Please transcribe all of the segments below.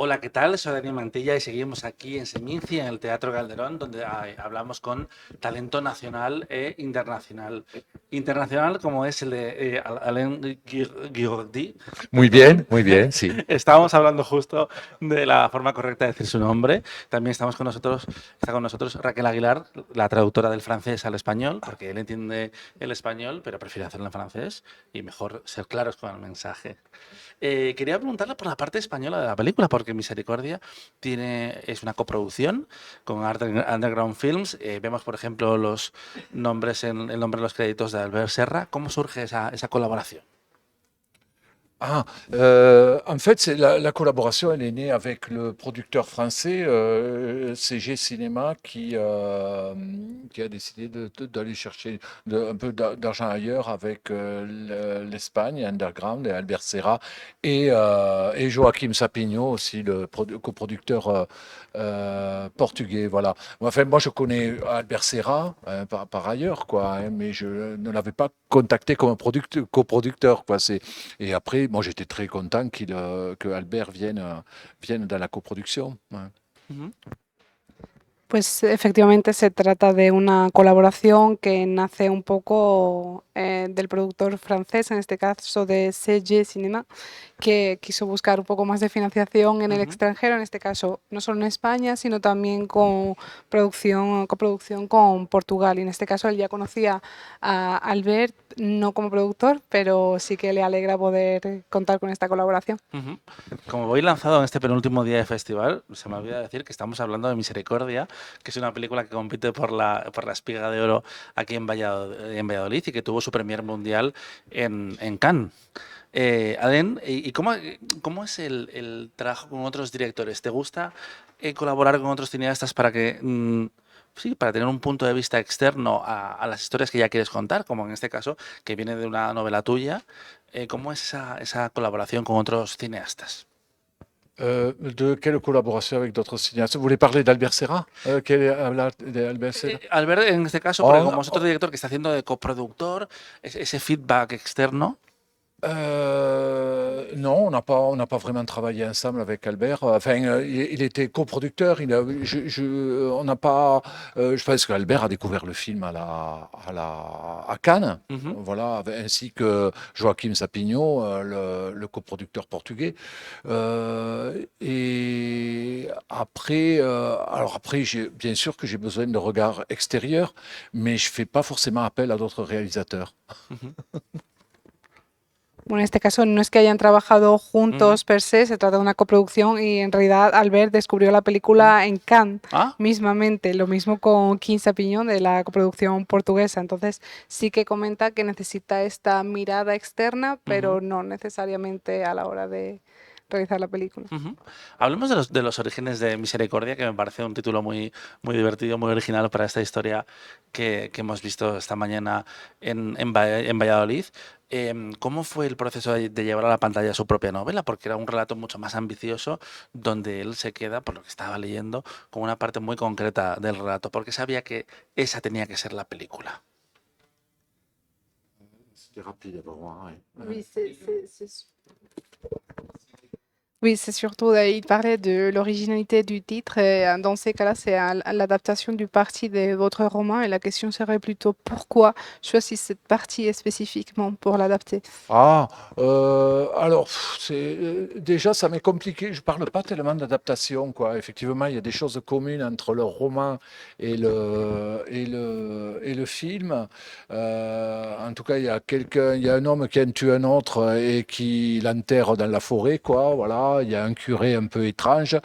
Hola, ¿qué tal? Soy Daniel Mantilla y seguimos aquí en Seminci, en el Teatro Calderón, donde hablamos con talento nacional e internacional. Internacional como es el de Alain Guiraudí, perdón. Muy bien, sí. Estábamos hablando justo de la forma correcta de decir su nombre. También está con nosotros Raquel Aguilar, la traductora del francés al español, porque él entiende el español, pero prefiere hacerlo en francés y mejor ser claros con el mensaje. Quería preguntarle por la parte española de la película, porque Misericordia es una coproducción con Underground Films. Vemos, por ejemplo, el nombre en los créditos de Albert Serra. ¿Cómo surge esa colaboración? En fait, la collaboration, elle est née avec le producteur français CG Cinéma qui a décidé d'aller chercher un peu d'argent ailleurs avec l'Espagne, Underground et Albert Serra et Joaquim Sapinho aussi, le coproducteur portugais. Voilà. Enfin, moi, je connais Albert Serra par ailleurs, quoi, hein, mais je ne l'avais pas contacté comme un coproducteur, quoi. Et après, moi, j'étais très content que Albert vienne dans la coproduction. Ouais. Ujú. Pues efectivamente se trata de una colaboración que nace un poco del productor francés, en este caso de CG Cinéma, que quiso buscar un poco más de financiación en el Ujú. extranjero, en este caso no solo en España, sino también con coproducción con Portugal. Y en este caso él ya conocía a Albert, no como productor, pero sí que le alegra poder contar con esta colaboración. Ujú. Como voy lanzado en este penúltimo día de festival, se me olvida decir que estamos hablando de Misericordia, que es una película que compite por la Espiga de Oro aquí en Valladolid y que tuvo su premier mundial en Cannes. Adén, ¿y cómo es el trabajo con otros directores? ¿Te gusta colaborar con otros cineastas sí, para tener un punto de vista externo a las historias que ya quieres contar, como en este caso, que viene de una novela tuya? ¿Cómo es esa colaboración con otros cineastas? De quelle collaboration avec d'autres cinéastes? Vous voulez parler d'Albert Serra? Hablar de Albert Serra? Albert, en este caso, porque Oh, como es otro director que está haciendo de coproductor, ese feedback externo. Non, on n'a pas vraiment travaillé ensemble avec Albert. Enfin, il était coproducteur. On n'a pas. Je pense qu'Albert a découvert le film à Cannes, Ujú. voilà, ainsi que Joaquim Sapinho, le coproducteur portugais. Et après, alors après, bien sûr que j'ai besoin de regards extérieurs, mais je fais pas forcément appel à d'autres réalisateurs. Ujú. Bueno, en este caso no es que hayan trabajado Ujú. juntos per se, se trata de una coproducción y en realidad Albert descubrió la Ujú. película en Cannes Ah, mismamente, lo mismo con Quinza Piñón de la coproducción portuguesa. Entonces sí que comenta que necesita esta mirada externa, ujú, pero no necesariamente a la hora de realizar la película. ujú. Hablemos de los orígenes de Misericordia, que me parece un título muy, muy divertido, muy original para esta historia que hemos visto esta mañana en Valladolid. ¿Cómo fue el proceso de llevar a la pantalla su propia novela? Porque era un relato mucho más ambicioso, donde él se queda, por lo que estaba leyendo, con una parte muy concreta del relato, porque sabía que esa tenía que ser la película. C'était rapide pour moi, ouais. Oui, Oui, c'est surtout, il parlait de l'originalité du titre et dans ces cas-là, c'est l'adaptation du parti de votre roman et la question serait plutôt pourquoi choisir cette partie spécifiquement pour l'adapter? Ah, alors, déjà, ça m'est compliqué. Je parle pas tellement d'adaptation, quoi. Effectivement, il y a des choses communes entre le roman et le film. En tout cas, il y a un homme qui a tué un autre et qui l'enterre dans la forêt, quoi. Voilà, il y a un curé un peu étrange.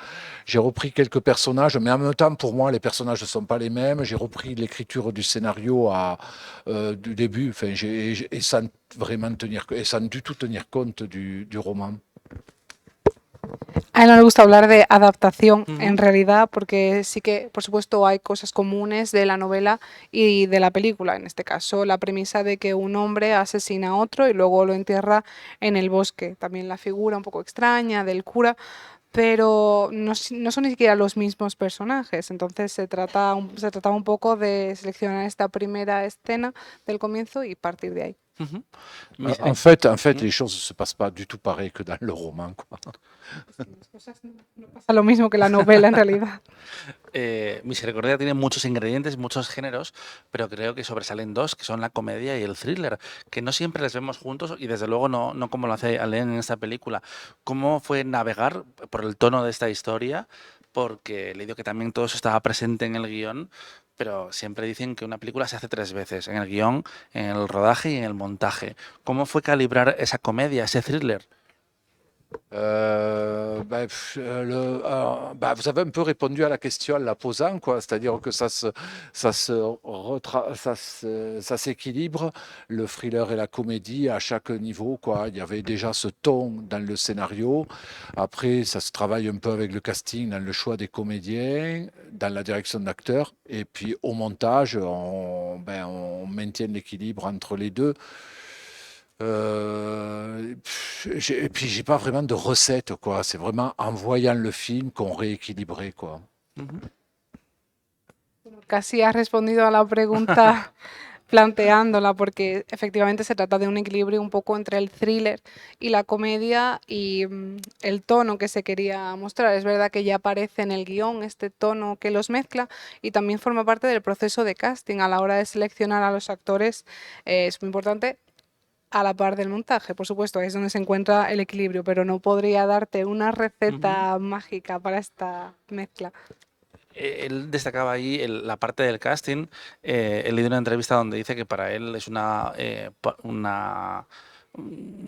J'ai repris quelques personnages, mais en même temps, pour moi, les personnages ne sont pas les mêmes. J'ai repris l'écriture du scénario du début, enfin, et sans vraiment et sans du tout tenir compte du roman. A él no le gusta hablar de adaptación en Ujú, realidad porque sí que, por supuesto, hay cosas comunes de la novela y de la película. En este caso, la premisa de que un hombre asesina a otro y luego lo entierra en el bosque. También la figura un poco extraña del cura, pero no son ni siquiera los mismos personajes. Entonces se trataba un poco de seleccionar esta primera escena del comienzo y partir de ahí. Ujú. En fait, les choses ne se passent pas du tout pareil que dans le roman, quoi. Las cosas no pasa lo mismo que la novela en realidad. Misericordia tiene muchos ingredientes, muchos géneros, pero creo que sobresalen dos, que son la comedia y el thriller, que no siempre les vemos juntos y desde luego no como lo hace Alain en esta película. ¿Cómo fue navegar por el tono de esta historia? Porque he leído que también todo eso estaba presente en el guión, pero siempre dicen que una película se hace tres veces, en el guión, en el rodaje y en el montaje. ¿Cómo fue calibrar esa comedia, ese thriller? Vous avez un peu répondu à la question en la posant, quoi. C'est-à-dire que ça s'équilibre, le thriller et la comédie à chaque niveau, quoi. Il y avait déjà ce ton dans le scénario. Après, ça se travaille un peu avec le casting, dans le choix des comédiens, dans la direction d'acteurs. Et puis au montage, on maintient l'équilibre entre les deux. Et puis j'ai pas vraiment de recette, quoi. C'est vraiment en voyant le film qu'on rééquilibrait, quoi. Ujú. Casi has respondido a la pregunta planteándola, porque efectivamente se trata de un equilibrio un poco entre el thriller y la comedia y el tono que se quería mostrar. Es verdad que ya aparece en el guión este tono que los mezcla y también forma parte del proceso de casting. A la hora de seleccionar a los actores es muy importante a la par del montaje, por supuesto, es donde se encuentra el equilibrio, pero no podría darte una Ujú. receta mágica para esta mezcla. Él destacaba ahí la parte del casting. He leído una entrevista donde dice que para él es un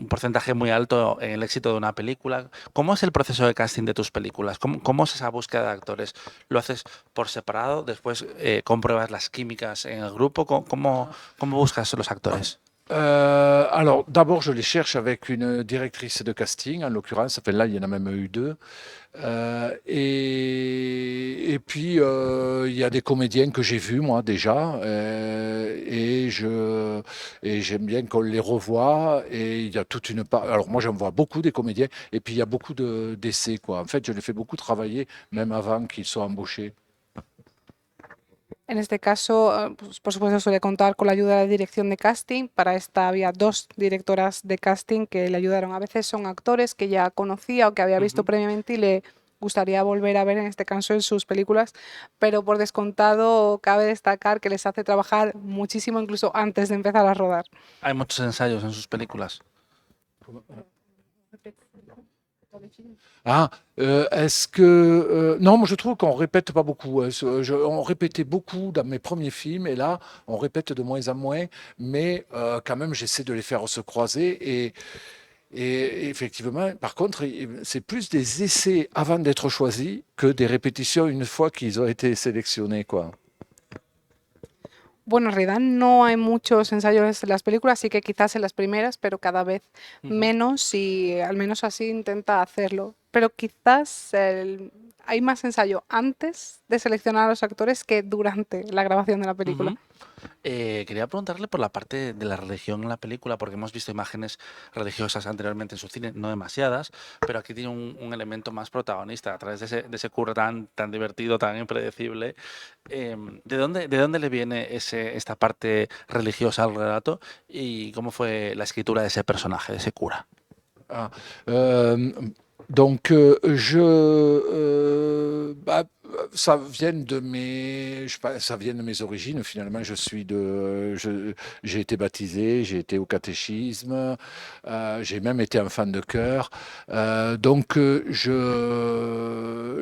porcentaje muy alto en el éxito de una película. ¿Cómo es el proceso de casting de tus películas? ¿Cómo es esa búsqueda de actores? ¿Lo haces por separado? ¿Después compruebas las químicas en el grupo? ¿Cómo buscas los actores? Alors, d'abord, je les cherche avec une directrice de casting, en l'occurrence. Enfin, là, il y en a même eu deux. Et puis, il y a des comédiens que j'ai vus, moi, déjà. Et j'aime bien qu'on les revoie. Et il y a toute une part. Alors, moi, j'en vois beaucoup des comédiens. Et puis, il y a beaucoup d'essais, quoi. En fait, je les fais beaucoup travailler, même avant qu'ils soient embauchés. En este caso, pues, por supuesto, suele contar con la ayuda de la dirección de casting. Para esta había dos directoras de casting que le ayudaron. A veces son actores que ya conocía o que había visto Ujú. previamente y le gustaría volver a ver, en este caso, en sus películas, pero por descontado cabe destacar que les hace trabajar muchísimo, incluso antes de empezar a rodar. Hay muchos ensayos en sus películas. Ah, est-ce que... non, moi je trouve qu'on répète pas beaucoup, hein. On répétait beaucoup dans mes premiers films et là, on répète de moins en moins, mais quand même, j'essaie de les faire se croiser. Et effectivement, par contre, c'est plus des essais avant d'être choisis que des répétitions une fois qu'ils ont été sélectionnés, quoi. Bueno, en realidad no hay muchos ensayos en las películas, sí que quizás en las primeras, pero cada vez Ujú. menos y al menos así intenta hacerlo. Pero quizás hay más ensayo antes de seleccionar a los actores que durante la grabación de la película. Ujú. Quería preguntarle por la parte de la religión en la película, porque hemos visto imágenes religiosas anteriormente en su cine, no demasiadas, pero aquí tiene un elemento más protagonista a través de ese curro tan divertido, tan impredecible. ¿De dónde le viene esta parte religiosa al relato y cómo fue la escritura de ese personaje, de ese cura? Ah, euh, donc, ça vient de mes, je sais pas, ça vient de mes origines. Finalement, j'ai été baptisé, j'ai été au catéchisme, j'ai même été enfant de chœur.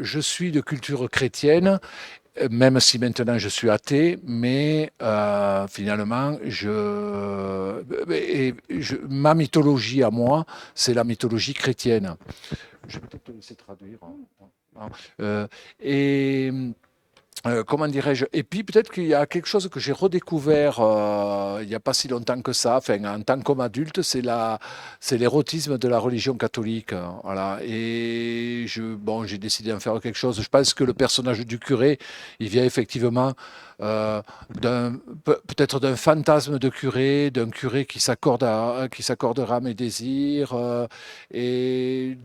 Je suis de culture chrétienne, même si maintenant je suis athée, mais finalement, ma mythologie à moi, c'est la mythologie chrétienne. Je vais peut-être te laisser traduire, hein. Et comment dirais-je? Et puis peut-être qu'il y a quelque chose que j'ai redécouvert il n'y a pas si longtemps que ça, enfin, en tant qu'adulte, c'est l'érotisme de la religion catholique, hein, voilà. Et bon, j'ai décidé d'en faire quelque chose. Je pense que le personnage du curé, il vient effectivement euh, peut-être d'un fantasme de curé, d'un curé qui s'accordera mes désirs, et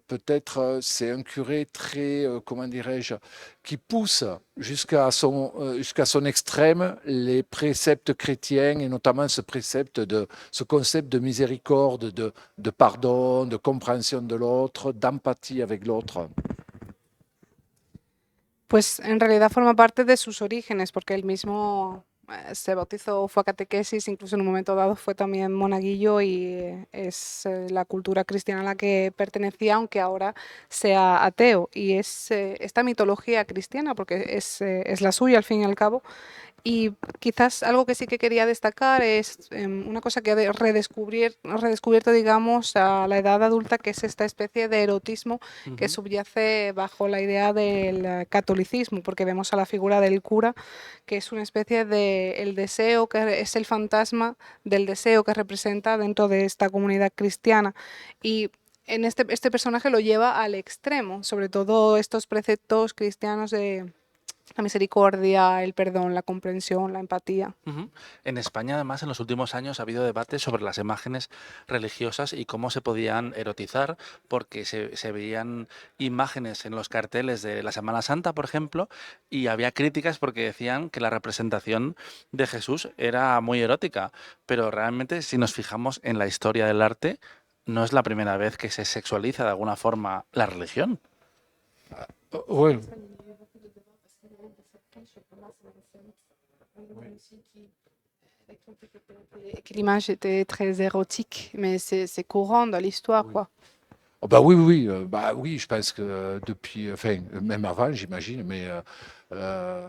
peut-être c'est un curé très, comment dirais-je, qui pousse jusqu'à son extrême les préceptes chrétiens, et notamment ce concept de miséricorde, de pardon, de compréhension de l'autre, d'empathie avec l'autre. Pues en realidad forma parte de sus orígenes, porque él mismo se bautizó, fue a catequesis, incluso en un momento dado fue también monaguillo y es la cultura cristiana a la que pertenecía, aunque ahora sea ateo. Y es esta mitología cristiana, porque es la suya al fin y al cabo. Y quizás algo que sí que quería destacar es una cosa que he redescubierto, digamos, a la edad adulta, que es esta especie de erotismo que subyace bajo la idea del catolicismo, porque vemos a la figura del cura, que es una especie de el deseo, que es el fantasma del deseo que representa dentro de esta comunidad cristiana. Y en este personaje lo lleva al extremo, sobre todo estos preceptos cristianos de la misericordia, el perdón, la comprensión, la empatía. En España, además, en los últimos años ha habido debate sobre las imágenes religiosas y cómo se podían erotizar, porque se veían imágenes en los carteles de la Semana Santa, por ejemplo, y había críticas porque decían que la representación de Jesús era muy erótica, pero realmente si nos fijamos en la historia del arte, no es la primera vez que se sexualiza de alguna forma la religión. Oui. Que l'image était très érotique, mais c'est courant dans l'histoire, Oui. quoi. Oh bah oui, oui, bah oui, je pense que depuis, enfin, même avant, j'imagine, mais euh,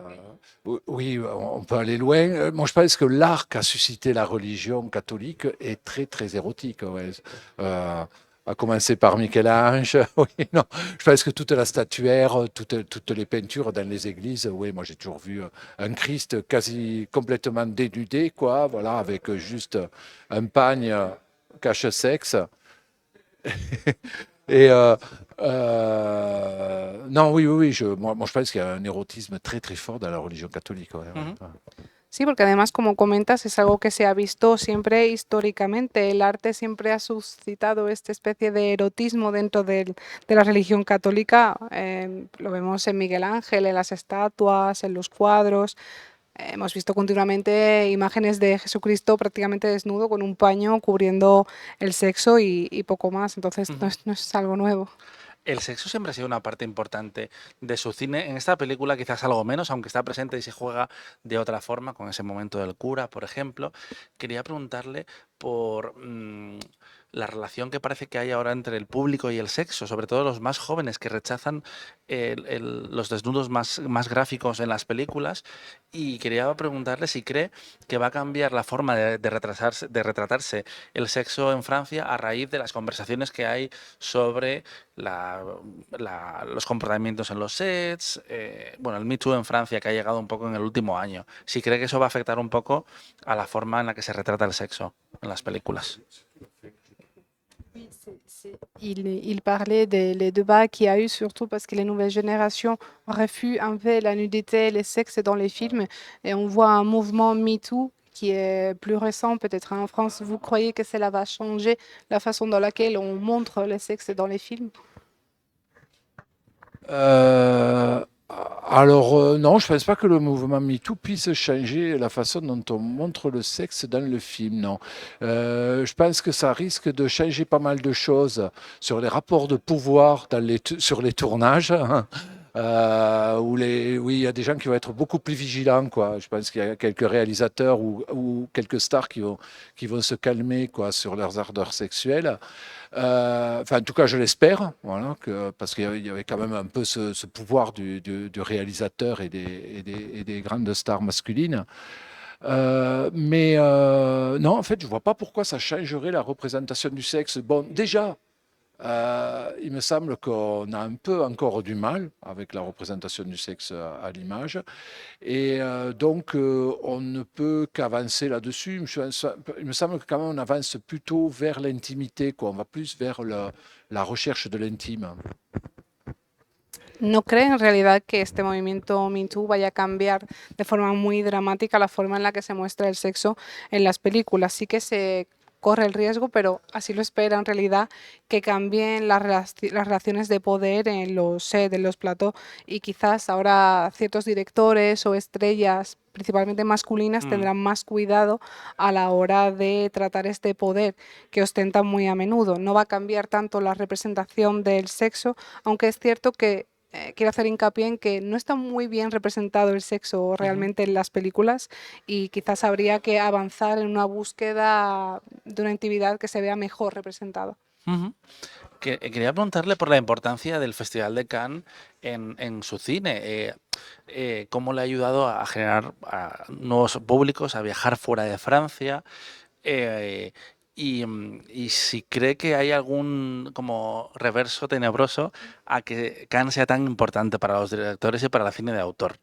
oui, on peut aller loin. Moi, je pense que l'art qu'a suscité la religion catholique est très, très érotique. Ouais. Euh, à commencer par Michel-Ange. Oui, non, je pense que toute la statuaire, toutes les peintures dans les églises, oui, moi j'ai toujours vu un Christ quasi complètement dénudé, quoi, voilà, avec juste un pagne cache-sexe. Et non, oui, oui, oui, moi, je pense qu'il y a un érotisme très, très fort dans la religion catholique. Ouais, ouais, Ujú. ouais. Sí, porque además, como comentas, es algo que se ha visto siempre históricamente. El arte siempre ha suscitado esta especie de erotismo dentro de la religión católica. Lo vemos en Miguel Ángel, en las estatuas, en los cuadros. Hemos visto continuamente imágenes de Jesucristo prácticamente desnudo con un paño cubriendo el sexo y poco más. Entonces Ujú. no es algo nuevo. El sexo siempre ha sido una parte importante de su cine. En esta película quizás algo menos, aunque está presente y se juega de otra forma, con ese momento del cura, por ejemplo. Quería preguntarle por la relación que parece que hay ahora entre el público y el sexo, sobre todo los más jóvenes que rechazan los desnudos más gráficos en las películas. Y quería preguntarle si cree que va a cambiar la forma de retratarse el sexo en Francia a raíz de las conversaciones que hay sobre los comportamientos en los sets, bueno, el Me Too en Francia que ha llegado un poco en el último año. Si cree que eso va a afectar un poco a la forma en la que se retrata el sexo en las películas. Il parlait des débats qu'il y a eu, surtout parce que les nouvelles générations refusent un peu la nudité, les sexes dans les films. Et on voit un mouvement MeToo qui est plus récent, peut-être en France. Vous croyez que cela va changer la façon dans laquelle on montre le sexe dans les films? Euh, alors, non, je ne pense pas que le mouvement MeToo puisse changer la façon dont on montre le sexe dans le film, non. Je pense que ça risque de changer pas mal de choses sur les rapports de pouvoir sur les tournages, hein. Oui, il y a des gens qui vont être beaucoup plus vigilants, quoi. Je pense qu'il y a quelques réalisateurs ou quelques stars qui vont se calmer, quoi, sur leurs ardeurs sexuelles. Enfin, en tout cas, je l'espère, voilà, parce qu'il y avait quand même un peu ce pouvoir du réalisateur et des grandes stars masculines. Non, en fait, je vois pas pourquoi ça changerait la représentation du sexe. Bon, déjà, il me semble qu'on a un peu encore du mal avec la représentation du sexe à l'image. Et donc, on ne peut qu'avancer là-dessus. Il me semble que quand même on avance plutôt vers l'intimité, quoi. On va plus vers la recherche de l'intime. ¿No cree en realidad que este movimiento Me Too vaya a cambiar de forma muy dramática la forma en la que se muestra el sexo en las películas? Sí que se corre el riesgo, pero así lo espera en realidad, que cambien las relaciones de poder en los sets, en los platós, y quizás ahora ciertos directores o estrellas, principalmente masculinas, Mm, tendrán más cuidado a la hora de tratar este poder que ostentan muy a menudo. No va a cambiar tanto la representación del sexo, aunque es cierto que quiero hacer hincapié en que no está muy bien representado el sexo ujú, realmente en las películas y quizás habría que avanzar en una búsqueda de una intimidad que se vea mejor representada. ujú. Quería preguntarle por la importancia del Festival de Cannes en su cine. ¿Cómo le ha ayudado a generar a nuevos públicos, a viajar fuera de Francia? Eh, y si cree que hay algún como reverso tenebroso a que Cannes sea tan importante para los directores y para el cine de autor.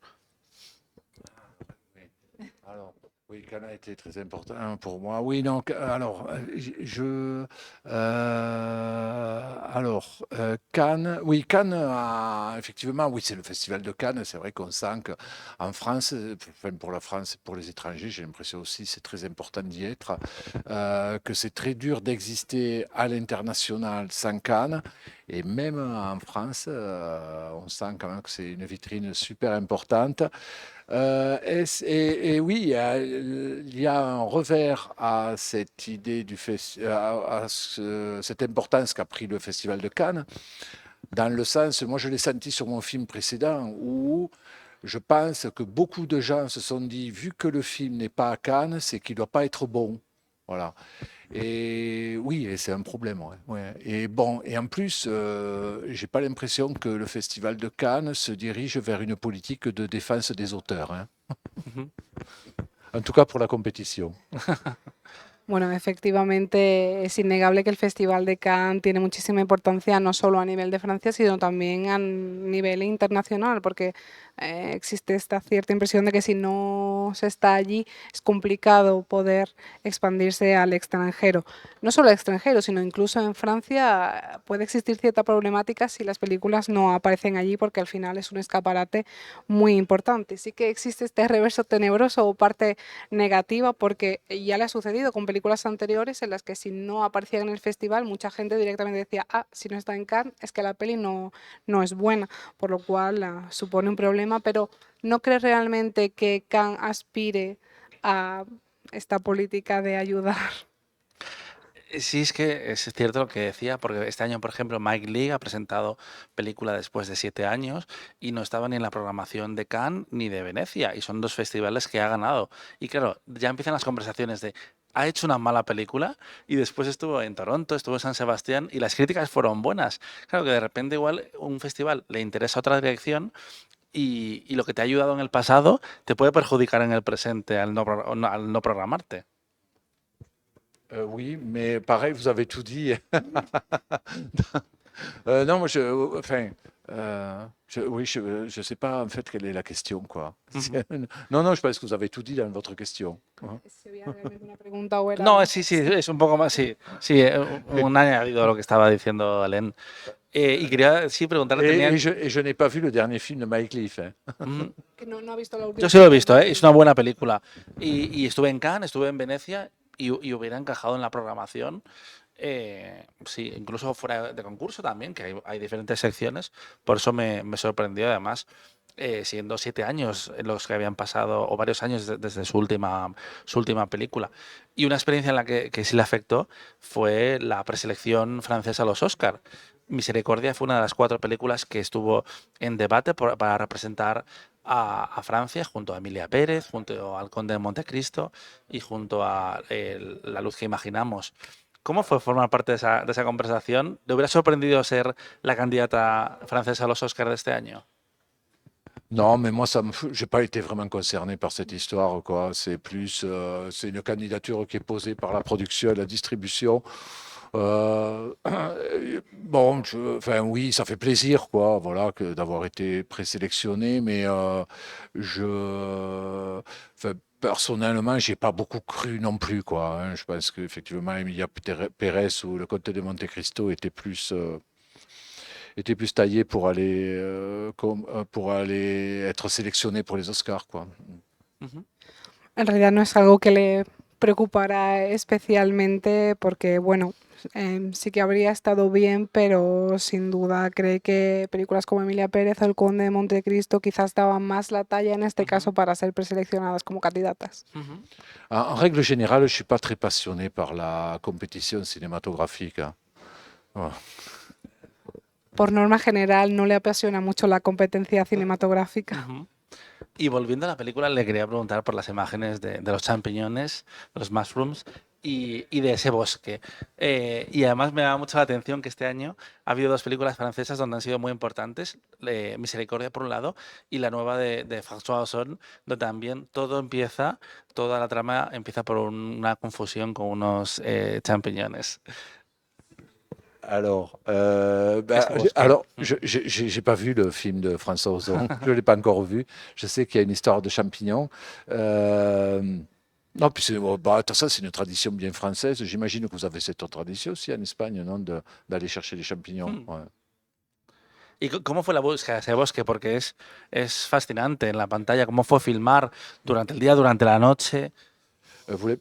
Oui. Alors, oui, Cannes a été très important pour moi. Oui, donc, alors, Cannes, oui, Cannes, effectivement, oui, c'est le festival de Cannes. C'est vrai qu'on sent qu'en France, enfin, pour la France et pour les étrangers, j'ai l'impression aussi c'est très important d'y être, que c'est très dur d'exister à l'international sans Cannes. Et même en France, on sent quand même que c'est une vitrine super importante. Et oui, il y a un revers à cette idée cette importance qu'a pris le Festival de Cannes, dans le sens, moi je l'ai senti sur mon film précédent, où je pense que beaucoup de gens se sont dit, vu que le film n'est pas à Cannes, c'est qu'il ne doit pas être bon. Voilà. Et oui, et c'est un problème. Ouais, ouais. Et bon, et en plus, j'ai pas l'impression que le Festival de Cannes se dirige vers une politique de défense des auteurs, hein. Ujú. En tout cas pour la compétition. Bueno, efectivamente es innegable que el Festival de Cannes tiene muchísima importancia no solo a nivel de Francia, sino también a nivel internacional, porque existe esta cierta impresión de que si no se está allí es complicado poder expandirse al extranjero. No solo al extranjero, sino incluso en Francia puede existir cierta problemática si las películas no aparecen allí, porque al final es un escaparate muy importante. Sí que existe este reverso tenebroso o parte negativa, porque ya le ha sucedido con películas anteriores en las que si no aparecía en el festival, mucha gente directamente decía, ah, si no está en Cannes es que la peli no es buena, por lo cual supone un problema, pero ¿no crees realmente que Cannes aspire a esta política de ayudar? Sí, es que es cierto lo que decía, porque este año, por ejemplo, Mike Leigh ha presentado película después de 7 años y no estaba ni en la programación de Cannes ni de Venecia, y son dos festivales que ha ganado. Y claro, ya empiezan las conversaciones de, ha hecho una mala película y después estuvo en Toronto, estuvo en San Sebastián y las críticas fueron buenas. Claro que de repente igual un festival le interesa otra dirección y lo que te ha ayudado en el pasado te puede perjudicar en el presente al no programarte. Oui, mais pareil, vous avez tout dit. Non, moi, enfin, oui, je sais pas en fait quelle est la question, quoi. Ujú. Non, non, je pense que vous avez tout dit dans votre question, hein. Si había realmente una pregunta o era No, una... sí, sí, Sí. es un poco más, sí, sí, un añadido a lo que estaba diciendo Alen. Y quería, sí, preguntarle, tenían, Et je n'ai pas vu le dernier film de Mike Leaf, hein. mm, Que no ha visto la yo última sí lo he película de visto, Mike es Leigh. una buena película. Y estuve en Cannes, estuve en Venecia y hubiera encajado en la programación, sí, incluso fuera de concurso también, que hay diferentes secciones, por eso me sorprendió además. Siendo 7 años en los que habían pasado, o varios años desde su última película. Y una experiencia en la que sí le afectó fue la preselección francesa a los Oscar. Misericordia fue una de las 4 películas que estuvo en debate para representar a Francia, junto a Emilia Pérez, junto al Conde de Montecristo y junto a La luz que imaginamos. ¿Cómo fue formar parte de esa conversación? ¿Le hubiera sorprendido ser la candidata francesa a los Oscars de este año? Non, mais moi, j'ai pas été vraiment concerné par cette histoire, quoi. C'est plus, c'est une candidature qui est posée par la production et la distribution. Euh, bon, enfin, oui, ça fait plaisir, quoi, voilà, d'avoir été présélectionné, mais enfin, personnellement, j'ai pas beaucoup cru non plus, quoi, hein. Je pense qu'effectivement, Emilia Pérez ou le Comte de Monte Cristo était plus taillé pour aller être sélectionné pour les Oscars, quoi. Ujú. En realidad no es algo que le preocupara especialmente porque, bueno, sí que habría estado bien, pero sin duda cree que películas como Emilia Pérez o El Conde de Montecristo quizás daban más la talla en este caso Ujú. para ser preseleccionadas como candidatas. Ujú. En règle générale, je suis pas très passionné par la compétition cinématographique, hein. Voilà. Por norma general no le apasiona mucho la competencia cinematográfica. Ujú. Y volviendo a la película, le quería preguntar por las imágenes de los champiñones, los mushrooms, y de ese bosque. Y además me da mucho la atención que este año ha habido dos películas francesas donde han sido muy importantes, Misericordia por un lado y la nueva de François Ozon, donde también todo empieza, toda la trama empieza por una confusión con unos champiñones. Alors, Ese bosque. j'ai pas vu le film de François Ozon, je l'ai pas encore vu. Je sais qu'il y a une histoire de champignons. Non, puis bah, ça, c'est une tradition bien française. J'imagine que vous avez cette tradition aussi en Espagne, non, d'aller chercher les champignons. Hmm. Ouais. ¿Y cómo fue la búsqueda de ese bosque? Porque es fascinante en la pantalla, cómo fue filmar durante el día, durante la noche. Vous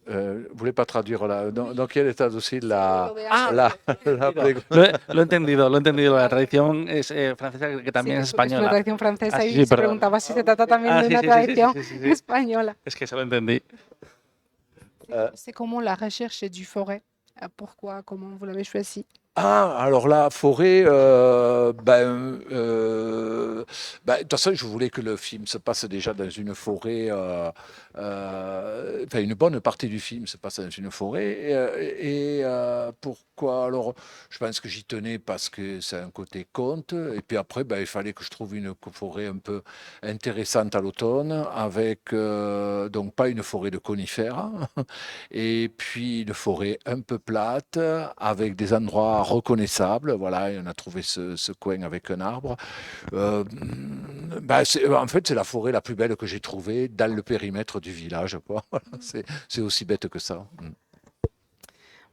voulez pas traduire dans quel état aussi Lo de Asher. la Digo, lo he entendido, lo he entendido. La tradición es, francesa que Sí, también que es es una española. tradición francesa Ah, sí, y sí, se perdón. preguntaba si se trata también Ah, de sí, una sí, sí, sí, tradición sí, sí, sí. española. Es que se lo entendí. C'est comment la recherche du forêt? Pourquoi? Comment vous l'avez choisi? Ah, alors la forêt, de toute façon, je voulais que le film se passe déjà dans une forêt, enfin une bonne partie du film se passe dans une forêt. Pourquoi? Alors, je pense que j'y tenais parce que c'est un côté conte. Et puis après, il fallait que je trouve une forêt un peu intéressante à l'automne, avec donc pas une forêt de conifères, et puis une forêt un peu plate, avec des endroits reconnaissables. Voilà, et on a trouvé ce coin avec un arbre. En fait, c'est la forêt la plus belle que j'ai trouvée dans le périmètre du village, quoi. Voilà, c'est aussi bête que ça.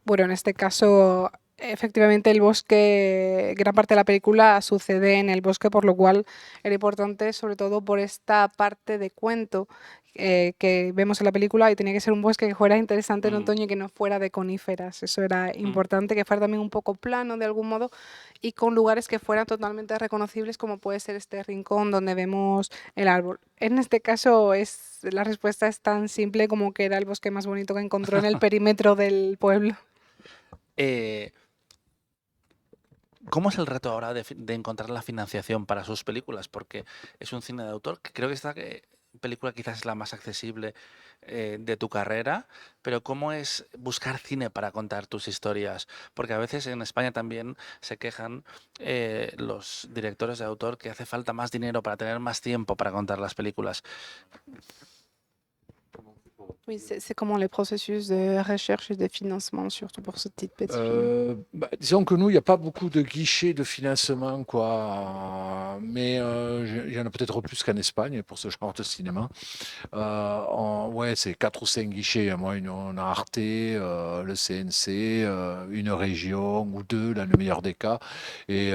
Bueno, en este caso, efectivamente el bosque, gran parte de la película sucede en el bosque, por lo cual era importante, sobre todo por esta parte de cuento que vemos en la película, y tenía que ser un bosque que fuera interesante en Mm. otoño y que no fuera de coníferas. Eso era Mm. importante, que fuera también un poco plano de algún modo y con lugares que fueran totalmente reconocibles, como puede ser este rincón donde vemos el árbol. En este caso, la respuesta es tan simple como que era el bosque más bonito que encontró en el perímetro del pueblo. Eh, ¿Cómo es el reto ahora de encontrar la financiación para sus películas? Porque es un cine de autor que creo que esta película quizás es la más accesible de tu carrera, pero ¿cómo es buscar cine para contar tus historias? Porque a veces en España también se quejan los directores de autor que hace falta más dinero para tener más tiempo para contar las películas. Oui, c'est comment les processus de recherche et de financement, surtout pour ce type de film? Disons que nous, il n'y a pas beaucoup de guichets de financement, quoi. Mais il y en a peut-être plus qu'en Espagne pour ce genre de cinéma. Ouais, c'est 4 ou 5 guichets, hein. Moi, on a Arte, le CNC, une région ou deux, dans le meilleur des cas. Et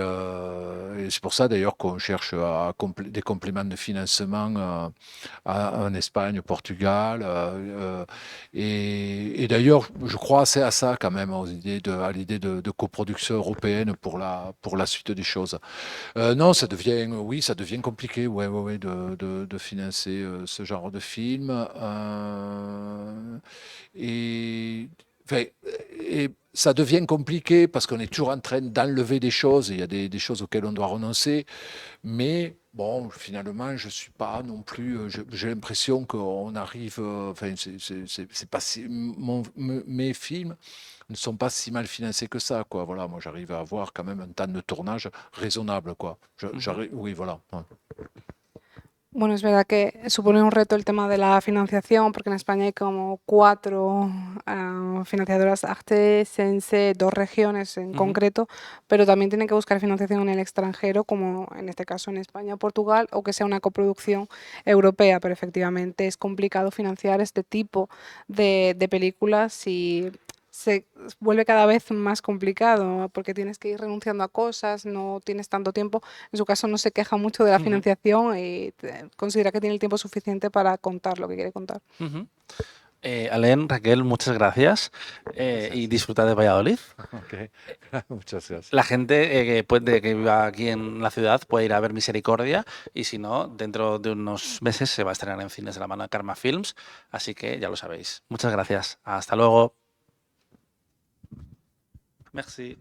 c'est pour ça d'ailleurs qu'on cherche des compléments de financement en Espagne, au Portugal. Et d'ailleurs, je crois assez à ça quand même, à l'idée de coproduction européenne pour la suite des choses. Non, oui, ça devient compliqué, ouais, ouais, ouais, de financer ce genre de film. Et, enfin, et ça devient compliqué parce qu'on est toujours en train d'enlever des choses. Il y a des choses auxquelles on doit renoncer. Mais bon, finalement, je suis pas non plus. J'ai l'impression qu'on arrive. Enfin, c'est pas mes films ne sont pas si mal financés que ça, quoi. Voilà, moi, j'arrive à avoir quand même un temps de tournage raisonnable, quoi. Oui, voilà. Ouais. Bueno, es verdad que supone un reto el tema de la financiación, porque en España hay como 4 financiadoras, Arte, Sense, 2 regiones en concreto, pero también tienen que buscar financiación en el extranjero, como en este caso en España o Portugal, o que sea una coproducción europea, pero efectivamente es complicado financiar este tipo de películas si se vuelve cada vez más complicado porque tienes que ir renunciando a cosas, no tienes tanto tiempo. En su caso no se queja mucho de la Ujú, financiación y considera que tiene el tiempo suficiente para contar lo que quiere contar. ujú. Alain, Raquel, muchas gracias y Gracias. disfrutad de Valladolid. Ok, muchas gracias. La gente que viva aquí en la ciudad puede ir a ver Misericordia y si no, dentro de unos meses se va a estrenar en cines de la mano de Karma Films, así que ya lo sabéis. Muchas gracias. Hasta luego. Merci.